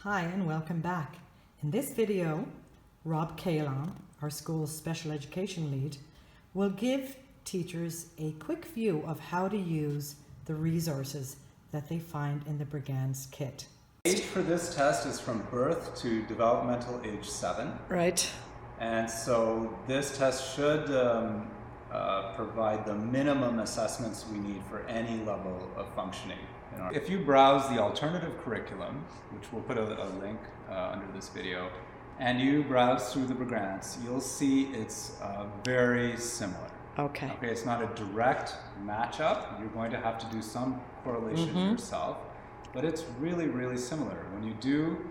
Hi and welcome back. In this video, Rob Kahlon, our school's special education lead, will give teachers a quick view of how to use the resources that they find in the Brigance kit. Age for this test is from birth to developmental age 7. Right. And so this test should provide the minimum assessments we need for any level of functioning. If you browse the alternative curriculum, which we'll put a link under this video, and you browse through the Brigance, you'll see it's very similar. Okay. Okay, it's not a direct matchup. You're going to have to do some correlation yourself, but it's really, really similar. When you do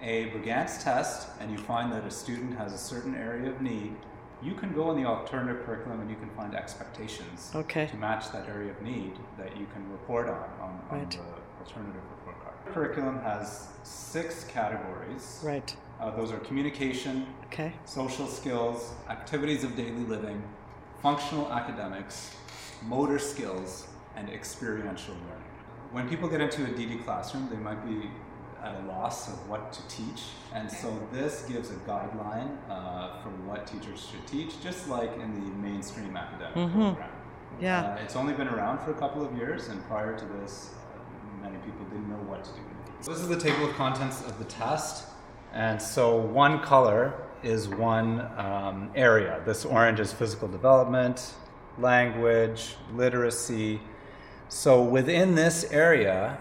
a Brigance test and you find that a student has a certain area of need, you can go in the alternative curriculum and you can find expectations to match that area of need that you can report on the alternative report card. The curriculum has 6 categories. Right. Those are communication, social skills, activities of daily living, functional academics, motor skills, and experiential learning. When people get into a DD classroom, they might be at a loss of what to teach, and so this gives a guideline for what teachers should teach, just like in the mainstream academic program. Yeah. It's only been around for a couple of years, and prior to this, many people didn't know what to do. This is the table of contents of the test, and so one color is one area. This orange is physical development, language, literacy. So within this area,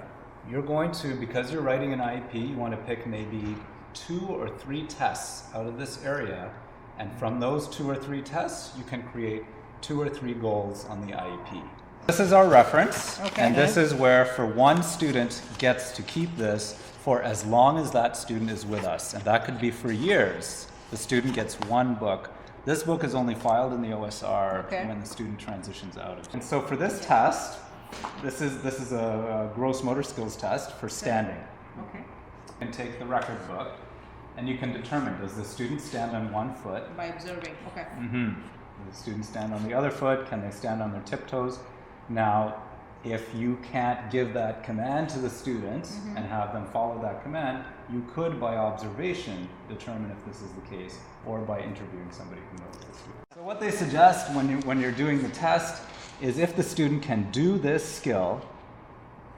you're going to, because you're writing an IEP, you want to pick maybe 2 or 3 tests out of this area, and from those 2 or 3 tests, you can create 2 or 3 goals on the IEP. This is our reference, and this is where for one student gets to keep this for as long as that student is with us, and that could be for years. The student gets one book. This book is only filed in the OSR when the student transitions out of it. And so for this test, this is a gross motor skills test for standing. Okay. You can take the record book and you can determine, does the student stand on one foot? By observing, okay. Does the student stand on the other foot? Can they stand on their tiptoes? Now, if you can't give that command to the student and have them follow that command, you could, by observation, determine if this is the case, or by interviewing somebody who knows the student. So what they suggest when you're doing the test is if the student can do this skill,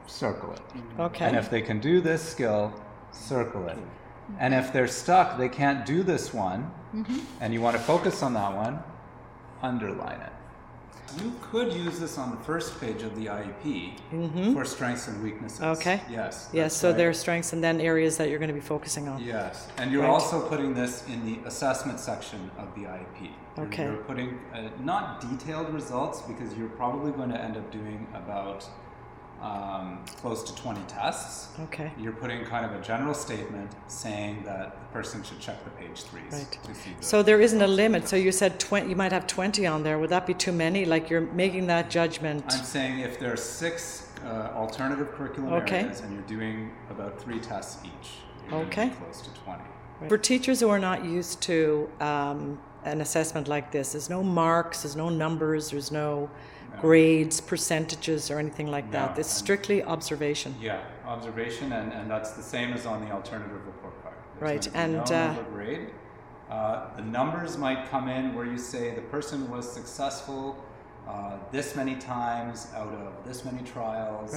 circle it. Okay. And if they can do this skill, circle it. And if they're stuck, they can't do this one, and you want to focus on that one, underline it. You could use this on the first page of the IEP for strengths and weaknesses. Okay. Yes. Yes, so there are strengths and then areas that you're going to be focusing on. Yes, and you're also putting this in the assessment section of the IEP. Okay. You're putting not detailed results, because you're probably going to end up doing about close to 20 tests. Okay. You're putting kind of a general statement saying that the person should check the page 3s to see the. So there isn't a limit. So you said 20. You might have 20 on there. Would that be too many? Like you're making that judgment. I'm saying if there are 6 alternative curriculum areas and you're doing about 3 tests each, you're going to be close to 20. For teachers who are not used to an assessment like this, there's no marks, there's no numbers, there's no grades, percentages, or anything like that. It's strictly observation. Yeah, observation, and that's the same as on the alternative report card. Right, and no number grade. The numbers might come in where you say the person was successful this many times out of this many trials,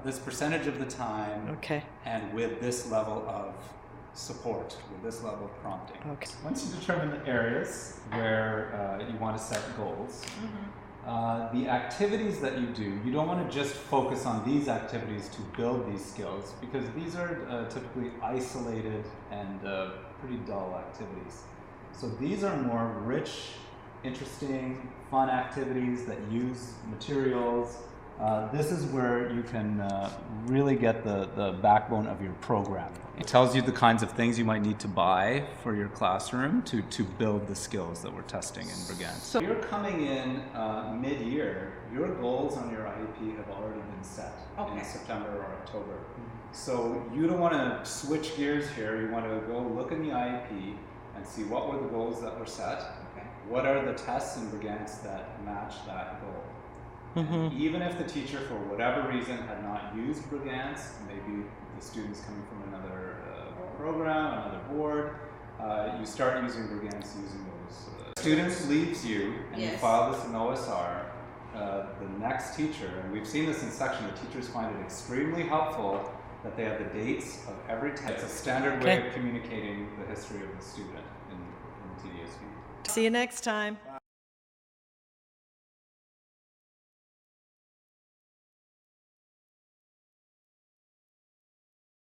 this percentage of the time, and with this level of support, with this level of prompting. Once you determine the areas where you want to set goals, the activities that you do, you don't want to just focus on these activities to build these skills, because these are typically isolated and pretty dull activities. So these are more rich, interesting, fun activities that use materials. This is where you can really get the backbone of your program. It tells you the kinds of things you might need to buy for your classroom to build the skills that we're testing in Brigance. So you're coming in mid-year, your goals on your IEP have already been set in September or October. So you don't want to switch gears here. You want to go look in the IEP and see what were the goals that were set. What are the tests in Brigance that match that goal? Even if the teacher, for whatever reason, had not used Brigance, maybe the student's coming from another program, another board, you start using Brigance using those. Student leaves you and you file this in OSR. The next teacher, and we've seen this in section, the teachers find it extremely helpful that they have the dates of every test. It's a standard way of communicating the history of the student in TDSB. See you next time.